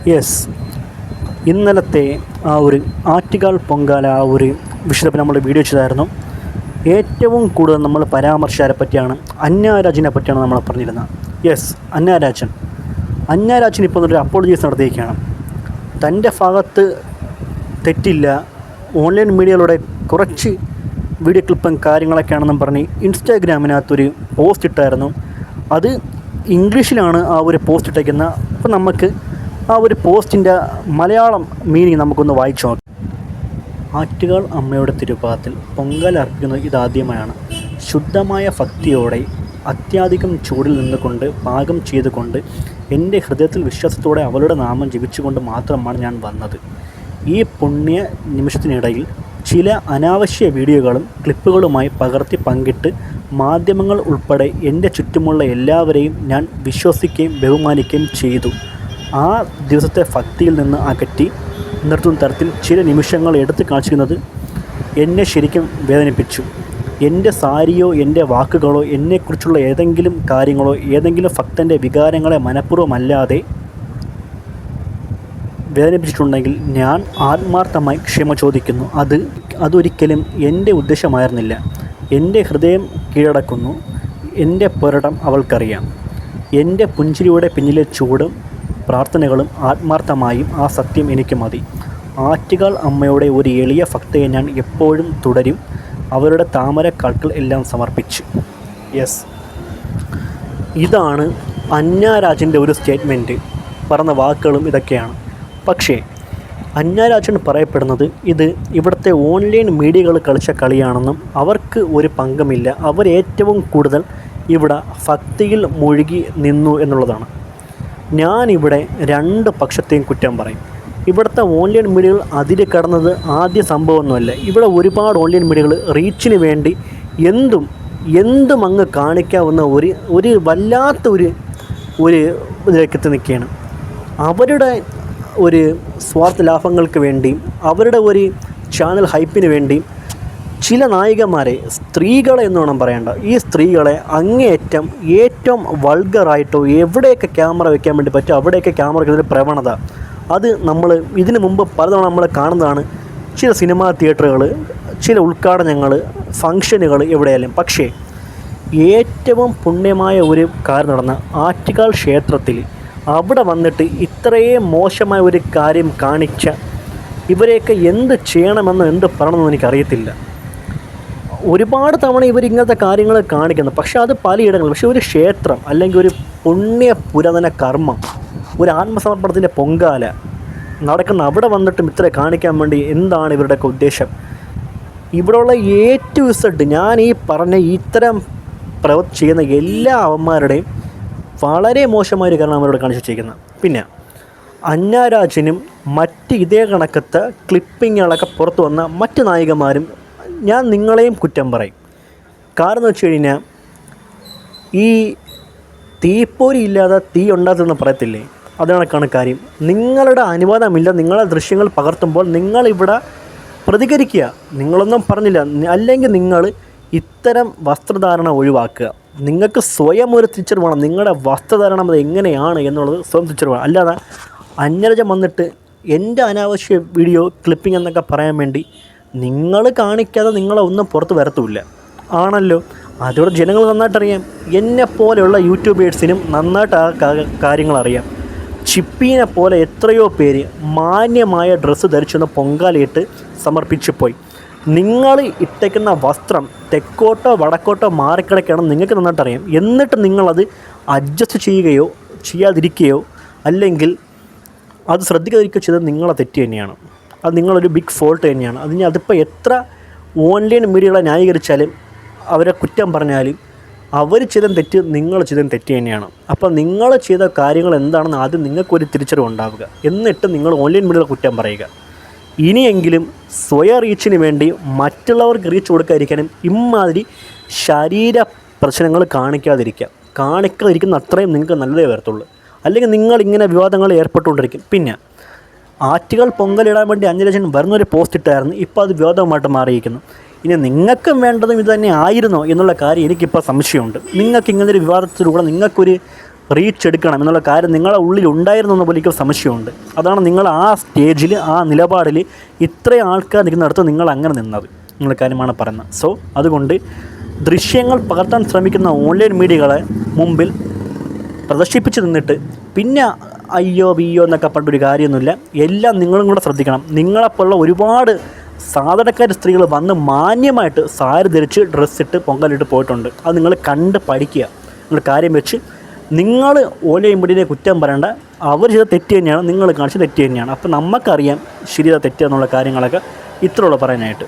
Yes, ഇന്നലത്തെ ആ ഒരു ആറ്റുകാൽ പൊങ്കാല ആ ഒരു വിഷയത്തിൽ നമ്മൾ വീഡിയോ ചെയ്തായിരുന്നു. ഏറ്റവും കൂടുതൽ നമ്മൾ പരാമർശാരെ പറ്റിയാണ്, അന്യാരാജിനെ പറ്റിയാണ് നമ്മൾ പറഞ്ഞിരുന്നത്. യെസ്, അന്യാരാജൻ ഇപ്പോൾ ഒരു അപ്പോളജീസ് നടത്തിയിരിക്കുകയാണ്. തൻ്റെ ഭാഗത്ത് തെറ്റില്ല, ഓൺലൈൻ മീഡിയയിലൂടെ കുറച്ച് വീഡിയോ ക്ലിപ്പും കാര്യങ്ങളൊക്കെയാണെന്നും പറഞ്ഞ് ഇൻസ്റ്റാഗ്രാമിനകത്തൊരു പോസ്റ്റ് ഇട്ടായിരുന്നു. അത് ഇംഗ്ലീഷിലാണ് ആ ഒരു പോസ്റ്റ് ഇട്ടേക്കുന്നത്. അപ്പോൾ നമുക്ക് ആ ഒരു പോസ്റ്റിൻ്റെ മലയാളം മീനിങ് നമുക്കൊന്ന് വായിച്ചു നോക്കാം. ആറ്റുകാൽ അമ്മയുടെ തിരുപാദത്തിൽ പൊങ്കാല അർപ്പിക്കുന്നത് ഇതാദ്യമായാണ്. ശുദ്ധമായ ഭക്തിയോടെ അത്യാധികം ചൂടിൽ നിന്നുകൊണ്ട് പാകം ചെയ്തുകൊണ്ട് എൻ്റെ ഹൃദയത്തിൽ വിശ്വാസത്തോടെ അവളുടെ നാമം ജപിച്ചുകൊണ്ട് മാത്രമാണ് ഞാൻ വന്നത്. ഈ പുണ്യ നിമിഷത്തിനിടയിൽ ചില അനാവശ്യ വീഡിയോകളും ക്ലിപ്പുകളുമായി പകർത്തി പങ്കിട്ട് മാധ്യമങ്ങൾ ഉൾപ്പെടെ എൻ്റെ ചുറ്റുമുള്ള എല്ലാവരെയും ഞാൻ വിശ്വസിക്കുകയും ബഹുമാനിക്കുകയും ചെയ്തു. ആ ദിവസത്തെ ഭക്തിയിൽ നിന്ന് അകറ്റി നിർത്തുന്ന തരത്തിൽ ചില നിമിഷങ്ങൾ എടുത്തു കാണിച്ചിരുന്നത് എന്നെ ശരിക്കും വേദനിപ്പിച്ചു. എൻ്റെ സാരിയോ എൻ്റെ വാക്കുകളോ എന്നെക്കുറിച്ചുള്ള ഏതെങ്കിലും കാര്യങ്ങളോ ഏതെങ്കിലും ഭക്തൻ്റെ വികാരങ്ങളെ മനഃപൂർവ്വമല്ലാതെ വേദനിപ്പിച്ചിട്ടുണ്ടെങ്കിൽ ഞാൻ ആത്മാർത്ഥമായി ക്ഷമ ചോദിക്കുന്നു. അതൊരിക്കലും എൻ്റെ ഉദ്ദേശമായിരുന്നില്ല. എൻ്റെ ഹൃദയം കീഴടക്കുന്നു. എൻ്റെ പോരാട്ടം അവൾക്കറിയാം. എൻ്റെ പുഞ്ചിരിയുടെ പിന്നിലെ ചൂടും പ്രാർത്ഥനകളും ആത്മാർത്ഥമായും ആ സത്യം എനിക്ക് മതി. ആറ്റുകാൽ അമ്മയുടെ ഒരു എളിയ ഭക്തയെ ഞാൻ എപ്പോഴും തുടരും. അവരുടെ താമരക്കാൽക്കൾ എല്ലാം സമർപ്പിച്ചു. യെസ്, ഇതാണ് അന്യാരാജൻ്റെ ഒരു സ്റ്റേറ്റ്മെൻറ്റ്. പറഞ്ഞ വാക്കുകളും ഇതൊക്കെയാണ്. പക്ഷേ അന്യാരാജൻ പറയപ്പെടുന്നത് ഇത് ഇവിടുത്തെ ഓൺലൈൻ മീഡിയകൾ കളിച്ച കളിയാണെന്നും അവർക്ക് ഒരു പങ്കുമില്ല, അവരേറ്റവും കൂടുതൽ ഇവിടെ ഭക്തിയിൽ മുഴുകി നിന്നു എന്നുള്ളതാണ്. ഞാനിവിടെ രണ്ട് പക്ഷത്തെയും കുറ്റം പറയും. ഇവിടുത്തെ ഓൺലൈൻ മീഡിയകൾ അതിൽ കടന്നത് ആദ്യ സംഭവമൊന്നുമല്ല. ഇവിടെ ഒരുപാട് ഓൺലൈൻ മീഡിയകൾ റീച്ചിന് വേണ്ടി എന്തും അങ്ങ് കാണിക്കാവുന്ന ഒരു വല്ലാത്ത ഒരു ഇതിലേക്ക് എത്തി നിൽക്കുകയാണ്. അവരുടെ ഒരു സ്വാർത്ഥ ലാഭങ്ങൾക്ക് വേണ്ടിയും അവരുടെ ഒരു ചാനൽ ഹൈപ്പിന് വേണ്ടിയും ചില നായികമാരെ, സ്ത്രീകളെ എന്ന് വേണം പറയേണ്ട, ഈ സ്ത്രീകളെ അങ്ങേയറ്റം ഏറ്റവും വൾഗറായിട്ടോ എവിടെയൊക്കെ ക്യാമറ വയ്ക്കാൻ വേണ്ടി പറ്റും അവിടെയൊക്കെ ക്യാമറ വയ്ക്കുന്നൊരു പ്രവണത അത് നമ്മൾ ഇതിനു മുമ്പ് പലതവണ നമ്മൾ കാണുന്നതാണ്. ചില സിനിമാ തിയേറ്ററുകൾ, ചില ഉദ്ഘാടനങ്ങൾ, ഫംഗ്ഷനുകൾ എവിടെയായാലും. പക്ഷേ ഏറ്റവും പുണ്യമായ ഒരു കാര്യം നടന്ന ആറ്റുകാൽ ക്ഷേത്രത്തിൽ അവിടെ വന്നിട്ട് ഇത്രയും മോശമായ ഒരു കാര്യം കാണിച്ച ഇവരെയൊക്കെ എന്ത് ചെയ്യണമെന്നോ എന്ത് പറയണമെന്നോ എനിക്കറിയത്തില്ല. ഒരുപാട് തവണ ഇവരിങ്ങനത്തെ കാര്യങ്ങൾ കാണിക്കുന്നു. പക്ഷേ അത് പലയിടങ്ങളിൽ. പക്ഷേ ഒരു ക്ഷേത്രം അല്ലെങ്കിൽ ഒരു പുണ്യ പുരാതന കർമ്മം, ഒരു ആത്മസമർപ്പണത്തിൻ്റെ പൊങ്കാല നടക്കുന്ന അവിടെ വന്നിട്ടും ഇത്ര കാണിക്കാൻ വേണ്ടി എന്താണ് ഇവരുടെയൊക്കെ ഉദ്ദേശം? ഇവിടെയുള്ള A to Z ഞാൻ ഈ പറഞ്ഞ ഇത്തരം പ്രവൃത്തി ചെയ്യുന്ന എല്ലാ അവന്മാരുടെയും വളരെ മോശമായൊരു കാരണം അവരോട് കാണിച്ചു വച്ചിരിക്കുന്നത്. പിന്നെ അന്യാരാജനും മറ്റ് ഇതേ കണക്കത്തെ ക്ലിപ്പിങ്ങുകളൊക്കെ പുറത്തു വന്ന മറ്റ് നായികമാരും ഞാൻ നിങ്ങളെയും കുറ്റം പറയും. കാരണം എന്ന് വെച്ച് കഴിഞ്ഞാൽ ഈ തീപ്പൊരി ഇല്ലാതെ തീ ഉണ്ടാകുമെന്ന് പറയത്തില്ലേ, അതാണ് കാര്യം. നിങ്ങളുടെ അനുവാദമില്ല, നിങ്ങളുടെ ദൃശ്യങ്ങൾ പകർത്തുമ്പോൾ നിങ്ങളിവിടെ പ്രതികരിക്കുക. നിങ്ങളൊന്നും പറഞ്ഞില്ല, അല്ലെങ്കിൽ നിങ്ങൾ ഇത്തരം വസ്ത്രധാരണ ഒഴിവാക്കുക. നിങ്ങൾക്ക് സ്വയം ഒരു തിരിച്ചറിവ് വേണം, നിങ്ങളുടെ വസ്ത്രധാരണം അത് എങ്ങനെയാണ് എന്നുള്ളത് സ്വയം തിരിച്ചറിവ് വേണം. അല്ലാതെ അന്യരാജൻ വന്നിട്ട് എൻ്റെ അനാവശ്യ വീഡിയോ ക്ലിപ്പിംഗ് എന്നൊക്കെ പറയാൻ വേണ്ടി നിങ്ങൾ കാണിക്കാതെ നിങ്ങളെ ഒന്നും പുറത്ത് വരത്തുമില്ല ആണല്ലോ. അതോടെ ജനങ്ങൾ നന്നായിട്ടറിയാം. എന്നെപ്പോലെയുള്ള യൂട്യൂബേഴ്സിനും നന്നായിട്ട് ആ കാര്യങ്ങളറിയാം. ചിപ്പീനെ പോലെ എത്രയോ പേര് മാന്യമായ ഡ്രസ്സ് ധരിച്ചൊന്ന് പൊങ്കാലയിട്ട് സമർപ്പിച്ചു പോയി. നിങ്ങൾ ഇട്ടേക്കുന്ന വസ്ത്രം തെക്കോട്ടോ വടക്കോട്ടോ മാറിക്കിടക്കുകയാണെന്ന് നിങ്ങൾക്ക് നന്നായിട്ടറിയാം. എന്നിട്ട് നിങ്ങളത് അഡ്ജസ്റ്റ് ചെയ്യുകയോ ചെയ്യാതിരിക്കുകയോ അല്ലെങ്കിൽ അത് ശ്രദ്ധിക്കാതിരിക്കുകയോ ചെയ്തത് നിങ്ങളെ തെറ്റ് തന്നെയാണ്. അത് നിങ്ങളൊരു ബിഗ് ഫോൾട്ട് തന്നെയാണ്. അതിപ്പോൾ എത്ര ഓൺലൈൻ മീഡിയകളെ ന്യായീകരിച്ചാലും അവരെ കുറ്റം പറഞ്ഞാലും അവർ ചെയ്ത തെറ്റ് നിങ്ങൾ ചെയ്ത തെറ്റ് തന്നെയാണ്. അപ്പോൾ നിങ്ങൾ ചെയ്ത കാര്യങ്ങൾ എന്താണെന്ന് ആദ്യം നിങ്ങൾക്കൊരു തിരിച്ചറിവുണ്ടാവുക. എന്നിട്ട് നിങ്ങൾ ഓൺലൈൻ മീഡിയകളെ കുറ്റം പറയുക. ഇനിയെങ്കിലും സ്വയം റീച്ചിന് വേണ്ടി മറ്റുള്ളവർക്ക് റീച്ച് കൊടുക്കാതിരിക്കാനും ഇമാതിരി ശരീര പ്രശ്നങ്ങൾ കാണിക്കാതിരിക്കുന്ന അത്രയും നിങ്ങൾക്ക് നല്ലതേ വരത്തുള്ളൂ. അല്ലെങ്കിൽ നിങ്ങളിങ്ങനെ വിവാദങ്ങൾ ഏർപ്പെട്ടുകൊണ്ടിരിക്കും. പിന്നെ ആറ്റുകാൽ പൊങ്കലിടാൻ വേണ്ടി അന്യരാജൻ വരുന്നൊരു പോസ്റ്റ് ഇട്ടായിരുന്നു. ഇപ്പോൾ അത് വിവാദമായിട്ട് മാറിയിരിക്കുന്നു. ഇനി നിങ്ങൾക്കും വേണ്ടതും ഇത് തന്നെ ആയിരുന്നോ എന്നുള്ള കാര്യം എനിക്കിപ്പോൾ സംശയമുണ്ട്. നിങ്ങൾക്ക് ഇങ്ങനൊരു വിവാദത്തിലൂടെ നിങ്ങൾക്കൊരു റീച്ച് എടുക്കണം എന്നുള്ള കാര്യം നിങ്ങളുടെ ഉള്ളിൽ ഉണ്ടായിരുന്നു എന്ന പോലെ എനിക്ക് സംശയമുണ്ട്. അതാണ് നിങ്ങൾ ആ സ്റ്റേജിൽ ആ നിലപാടിൽ ഇത്രയും ആൾക്കാർ നിൽക്കുന്നിടത്ത് നിങ്ങൾ അങ്ങനെ നിന്നത് എന്നുള്ള കാര്യമാണ് പറയുന്നത്. സോ അതുകൊണ്ട് ദൃശ്യങ്ങൾ പകർത്താൻ ശ്രമിക്കുന്ന ഓൺലൈൻ മീഡിയകളെ മുമ്പിൽ പ്രദർശിപ്പിച്ച് നിന്നിട്ട് പിന്നെ അയ്യോ വിയ്യോ എന്നൊക്കെ പറഞ്ഞൊരു കാര്യമൊന്നുമില്ല. എല്ലാം നിങ്ങളും കൂടെ ശ്രദ്ധിക്കണം. നിങ്ങളെപ്പോലുള്ള ഒരുപാട് സാധാരണക്കാർ സ്ത്രീകൾ വന്ന് മാന്യമായിട്ട് സാരി ധരിച്ച് ഡ്രസ്സിട്ട് പൊങ്കലിട്ട് പോയിട്ടുണ്ട്. അത് നിങ്ങൾ കണ്ട് പഠിക്കുക എന്നുള്ള കാര്യം വെച്ച് നിങ്ങൾ ഓൺലൈൻ മീഡിയയെ കുറ്റം പറയേണ്ട. അവർ ചെയ്ത തെറ്റ് തന്നെയാണ്, നിങ്ങൾ കാണിച്ച തെറ്റ് തന്നെയാണ്. അപ്പോൾ നമുക്കറിയാം ശരിയാ തെറ്റുക എന്നുള്ള കാര്യങ്ങളൊക്കെ ഇത്രയുള്ളൂ പറയാനായിട്ട്.